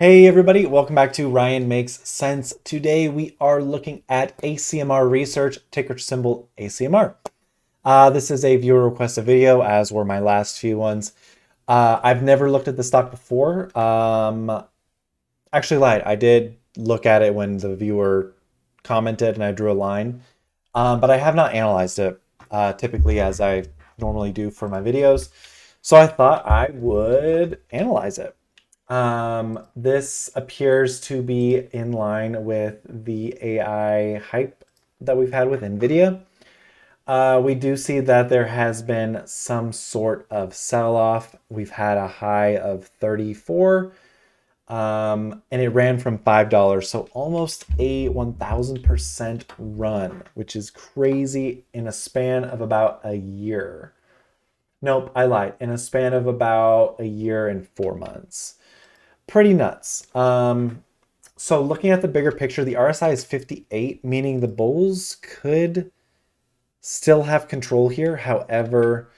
Hey everybody, welcome back to Ryan Makes Sense. Today we are looking at ACMR research, ticker symbol ACMR. This is a viewer requested video, as were my last few ones. I've never looked at the stock before. Actually lied, I did look at it when the viewer commented and I drew a line, but I have not analyzed it typically as I normally do for my videos. So I thought I would analyze it. This appears to be in line with the AI hype that we've had with NVIDIA. We do see that there has been some sort of sell-off. We've had a high of 34, and it ran from $5, so almost a 1,000% run, which is crazy in a span of about a year. Nope, I lied. In a span of about a year and 4 months. Pretty nuts. So looking at the bigger picture, the RSI is 58, meaning the bulls could still have control here. However,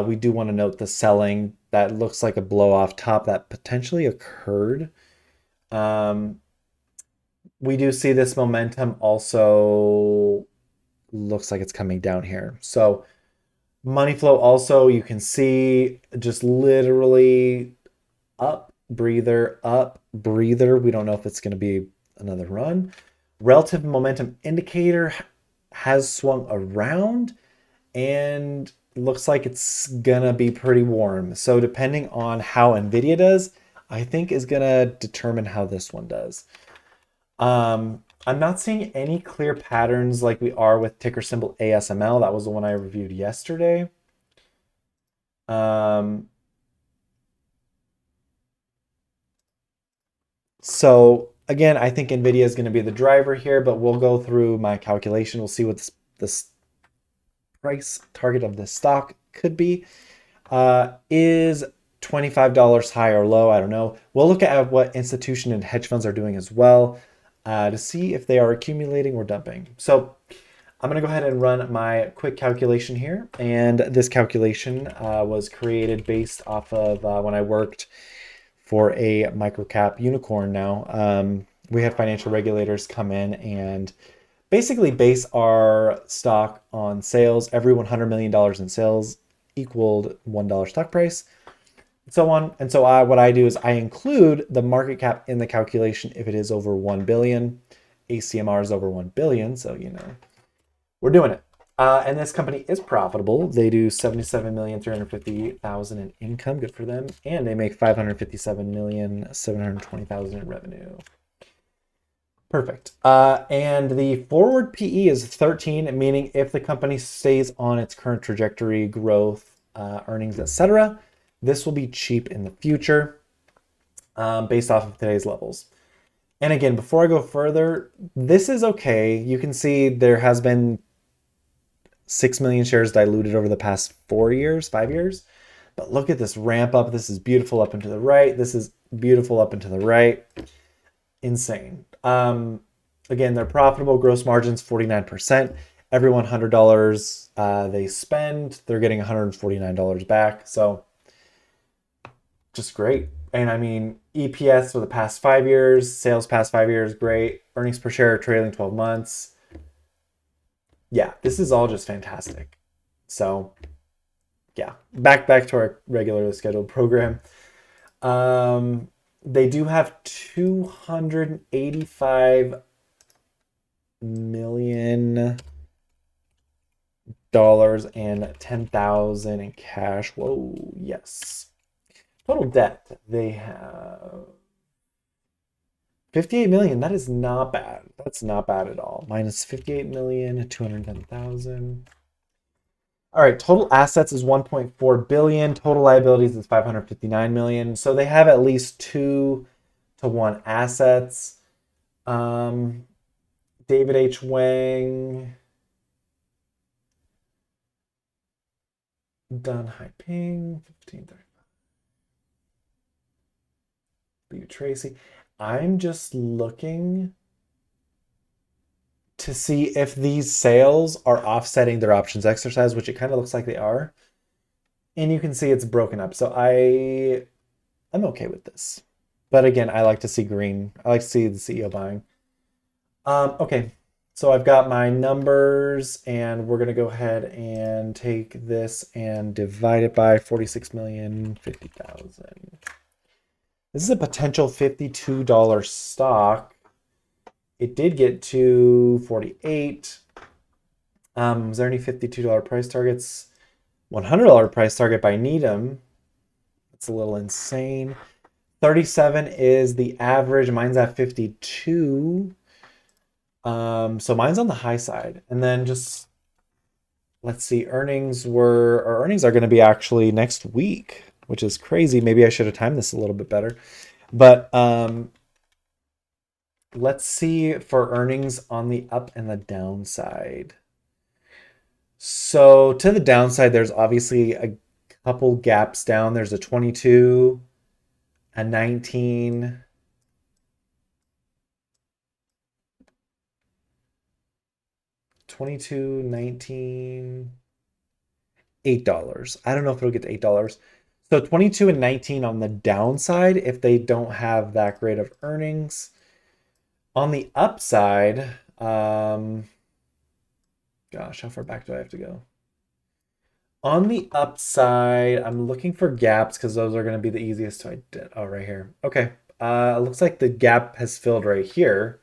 we do want to note the selling that looks like a blow off top that potentially occurred. We do see this momentum also looks like it's coming down here. So money flow also, you can see just literally up, breather, up, breather. We don't know if it's going to be another run. Relative momentum indicator has swung around and looks like it's gonna be pretty warm. So depending on how NVIDIA does, I think is gonna determine how this one does. I'm not seeing any clear patterns like we are with ticker symbol ASML. That was the one I reviewed yesterday. So again, I think NVIDIA is going to be the driver here, but we'll go through my calculation. We'll see what this price target of this stock could be. Is $25 high or low? I don't know. We'll look at what institution and hedge funds are doing as well to see if they are accumulating or dumping. So I'm going to go ahead and run my quick calculation here. And this calculation was created based off of when I worked for a microcap unicorn now. We had financial regulators come in and basically base our stock on sales. Every $100 million in sales equaled $1 stock price, and so on. And so what I do is I include the market cap in the calculation if it is over 1 billion. ACMR is over 1 billion, so we're doing it. And this company is profitable. They do 77,350,000 in income. Good for them. And they make 557,720,000 in revenue. Perfect. And the forward PE is 13, meaning if the company stays on its current trajectory, growth, earnings, etc., this will be cheap in the future based off of today's levels. And again, before I go further, this is okay. You can see there has been 6 million shares diluted over the past 4 years, 5 years. But look at this ramp up. This is beautiful up and to the right. This is beautiful up and to the right. Insane. Again, they're profitable. Gross margins 49%. Every $100 they spend, they're getting $149 back. So just great. And I mean, EPS for the past 5 years, sales past 5 years, great. Earnings per share trailing 12 months. Yeah, this is all just fantastic. So yeah, back to our regularly scheduled program. They do have $285 million and 10,000 in cash. Whoa, yes. Total debt, they have 58 million. That is not bad. That's not bad at all. Minus 58 million, 210,000. All right, total assets is 1.4 billion. Total liabilities is 559 million. So they have at least 2-to-1 assets. David H. Wang, Dun Haiping, 1535. B. Tracy. I'm just looking to see if these sales are offsetting their options exercise, which it kind of looks like they are. And you can see it's broken up. So I'm okay with this. But again, I like to see green. I like to see the CEO buying. Okay, so I've got my numbers, and we're gonna go ahead and take this and divide it by 46,050,000. This is a potential $52 stock. It did get to 48. Is there any $52 price targets? $100 price target by Needham. It's a little insane. 37 is the average. Mine's at 52. So mine's on the high side. And then just let's see, our earnings are going to be actually next week, which is crazy. Maybe I should have timed this a little bit better. But let's see for earnings on the up and the downside. So to the downside, there's obviously a couple gaps down. There's a 22, a 19, 22, 19, $8. I don't know if it'll get to $8. So 22 and 19 on the downside if they don't have that great of earnings. On the upside, gosh, how far back do I have to go? On the upside, I'm looking for gaps because those are going to be the easiest to identify. Oh, right here. Okay. It looks like the gap has filled right here.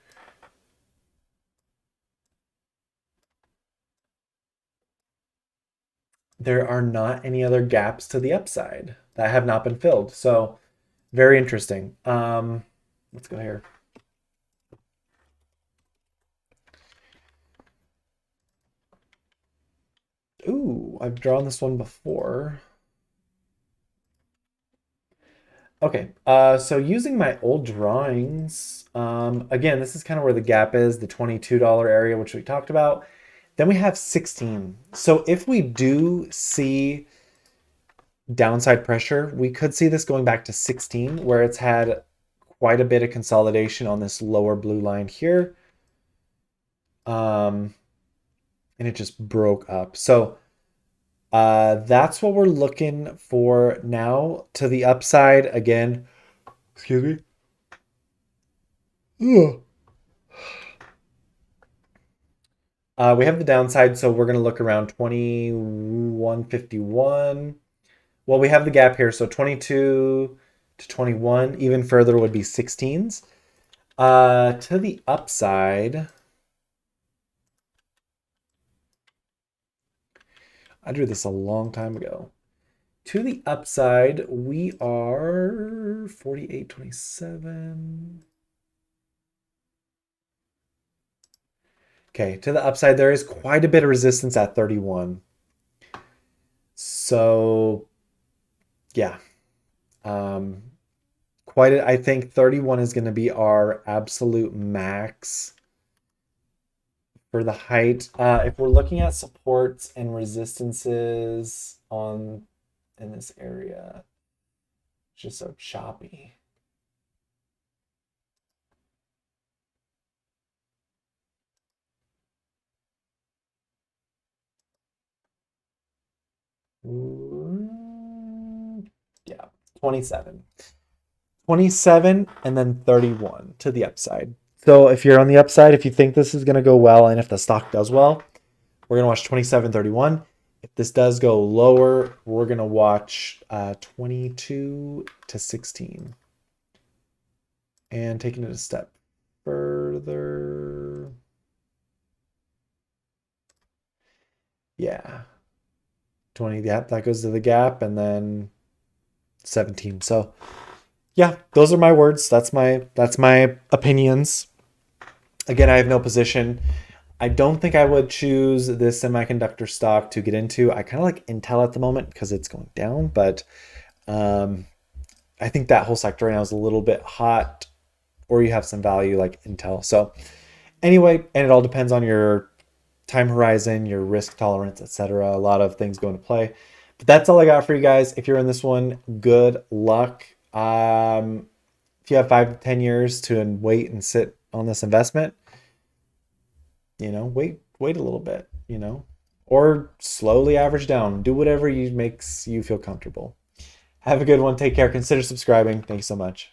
There are not any other gaps to the upside that have not been filled. So very interesting. Let's go here. Ooh, I've drawn this one before. Okay, so using my old drawings, again, this is kind of where the gap is, the $22 area, which we talked about. Then we have 16. So if we do see downside pressure, we could see this going back to 16, where it's had quite a bit of consolidation on this lower blue line here. And it just broke up. So that's what we're looking for now. To the upside, again, excuse me. We have the downside, so we're going to look around 21.51. Well, we have the gap here, so 22 to 21. Even further would be 16s. To the upside, I drew this a long time ago. To the upside, we are 48.27. Okay, to the upside, there is quite a bit of resistance at 31. So, yeah. I think 31 is going to be our absolute max for the height. If we're looking at supports and resistances in this area, it's just so choppy. Yeah, 27. 27 and then 31 to the upside. So if you're on the upside, if you think this is going to go well, and if the stock does well, we're going to watch 27, 31. If this does go lower, we're going to watch 22 to 16. And taking it a step further. Yeah. 20, yeah, that goes to the gap, and then 17. So yeah, those are my words. That's my opinions. Again, I have no position. I don't think I would choose this semiconductor stock to get into. I kind of like Intel at the moment because it's going down, but I think that whole sector right now is a little bit hot, or you have some value like Intel. So anyway, and it all depends on your time horizon, your risk tolerance, etc. A lot of things go into play. But that's all I got for you guys. If you're in this one, good luck. If you have 5 to 10 years to wait and sit on this investment, wait a little bit, or slowly average down. Do whatever makes you feel comfortable. Have a good one. Take care. Consider subscribing. Thank you so much.